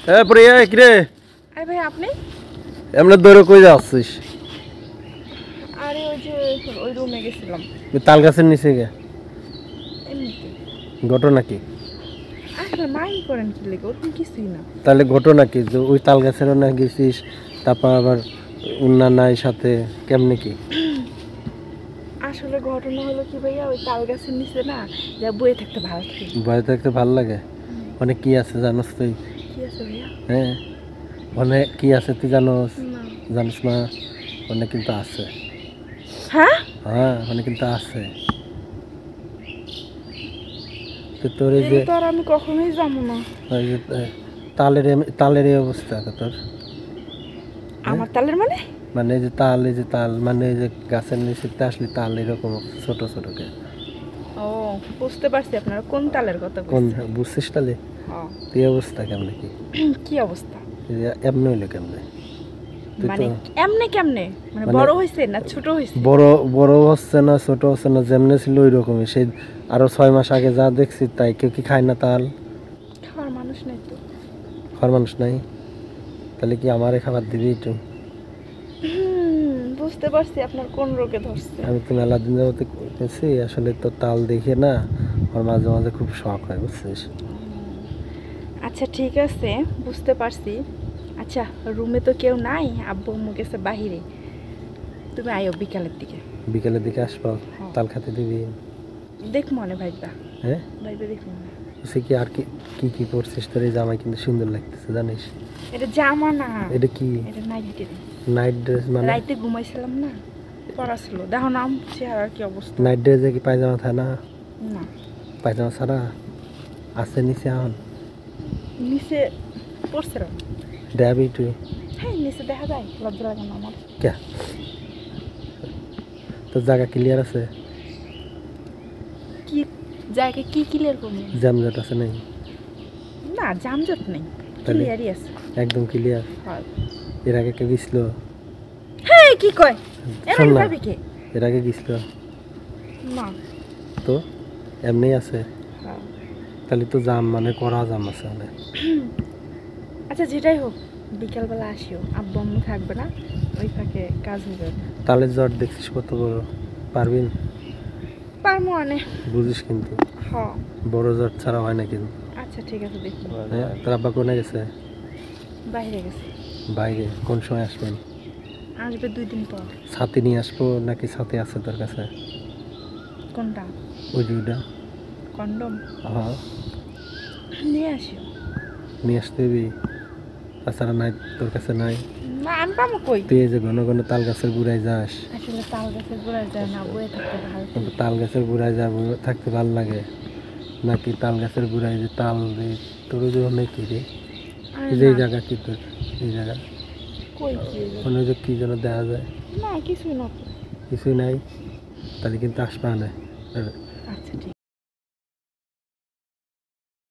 এ প্রিয়া কিরে আরে ভাই আপনি এমন দৌড়ে কই যাচ্ছিস? আরে ওই যে ওই রুমে গেছিলাম তাল গাছের নিচে গে এমনিতে। ঘটনা কি? আসলে মাইন্ড করেন কি লেগে ওরকম কিছুই না। তাহলে ঘটনা কি যে ওই তাল গাছেরও না গেছিস, তারপর আবার নাই সাথে কেমনে কি? আসলে ঘটনা হলো কি ভাইয়া, ওই তাল গাছের নিচে না যা বয়ে থাকতে ভালো লাগে। ভয় থাকতে ভালো লাগে? অনেক কি আছে জানোস তুই? কি আছে ভাইয়া? হ্যাঁ, অনেক কি আছে তুই জানোস? না। জানিস না? অনেক কিন্তু আছে। হ্যাঁ হ্যাঁ, অনেক কিন্তু আছে। তো তোর এই যে তো আর আমি কখনোই যাবো না। ওই যে তালের এই অবস্থা তোর, আমার তালের মানে? মানে এই যে তাল মানে এই যে গাছের নিচে আসলে তাল এরকম ছোট ছোট কে। ও বুঝতে পারছি আপনারা কোন তালের কথা কোন বলছেন। বুঝছিস তাহলে? হ্যাঁ। তুই অবস্থা কেমনে কি? কি অবস্থা এমনি হইলো কেমনে? তুই মানে তো এমনে কেমনে মানে মানে বড় হইছে না ছোট হইছে? বড় বড় হচ্ছে না ছোট হচ্ছে না, যেমনে ছিল ওই রকমই। সেই আরো 6 মাস আগে যা দেখছি তাই। কেউ কি খায় না তাল? খাওয়ার মানুষ নাই তো। খাওয়ার মানুষ নাই? তাহলে কি আমারে খাবার দিবি একটু? বুঝতে পারছি আপনার কোন রোগে ধরছে। আমি তো মেলা দিন যাবত গেছি, আসলে তো তাল দেখে না আমার মাঝে মাঝে খুব শখ হয়, বুঝছিস? আচ্ছা ঠিক আছে, বুঝতে পারছি। আচ্ছা রুমে তো কেউ নাই, আব্বু আম্মু গেছে বাহিরে। তুমি আইও বিকালের দিকে। বিকেলের দিকে আসবো, হ্যাঁ। তাল খাতে দিবি? দেখ মনে ভাইবা। হ্যাঁ, ভাইবা দেখ মনে। সে কি আর কি কি কি করছিস? তোর এই জামাই কিন্তু সুন্দর লাগতেছে জানিস? এটা জামা না, এটা কি? এটা নাইটি। নাইট ড্রেস মানে? রাইতে ঘুমাইছিলাম না, পরা ছিল। দেখো না আমার চেহারার কি অবস্থা। নাইট ড্রেসে কি পায়জামা থাকে না? না পায়জামা ছাড়া আছে নিচে এখন? নিচে পড়ছিলাম। দেখাবি তুই? হ্যাঁ নিচে দেখা যায়, লজ্জা লাগে না আমার। কে তোর জায়গা ক্লিয়ার আছে? কি জায়গায় কি ক্লিয়ার করবো? জ্যামজট আছে নাই? না জামজট নেই, তাহলে? ক্লিয়ারই আছে। একদম ক্লিয়ার? হয়। এর আগে কে গেছিল? হ্যাঁ কি কয় শোন এমন না, ভাবি কে? এর আগে গেছিল না। তো এমনি আছে? হ্যাঁ। তাহলে তো জাম মানে করা জাম আছে অনেক। আচ্ছা যেটাই হোক, বিকালবেলা আসিও, আব্বু আম্মু থাকবে না, ওই ফাঁকে কাজ হবে। তাহলে জ্বর দেখছিস কত বড়? পারবিন? পারমো অনেক। বুঝিস কিন্তু হ্যাঁ। বড় জ্বর ছাড়া হয় না কিন্তু। আচ্ছা ঠিক আছে দেখি। হ্যাঁ, তোর আব্বা কোনে গেছে? বাইরে গেছে। বাইরে? কোন সময় আসবেন? আসবে 2 দিন পর। ছাতি নিয়ে আসবো নাকি ছাতি আছে তোর কাছে? কোনটা? ওই দুইটা। কন্ডম হ্যাঁ, নিয়ে আসিও। নিয়ে আসতে হবি, তাছাড়া নাই তোর কাছে? নাই? না আমি পাবো কই? তুই এই যে ঘন ঘন তাল গাছের গুড়ায় যাস, আসলে তাল গাছের গোড়ায় যায় না, বয়ে থাকতে ভালো লাগে। কিন্তু তাল গাছের গুড়ায় যাব থাকতে ভালো লাগে নাকি তাল গাছের গুড়ায় যে তাল রে? তোর ওই যে অনেক কি রে, আরে এই যে এই না, জায়গা কি তোর? এই জায়গা কই কি হইলো? মনে হয় যে কি যেন দেখা যায়। না কিছুই না তো। কিছুই নাই? তাহলে কিন্তু আসবা না। আচ্ছা ঠিক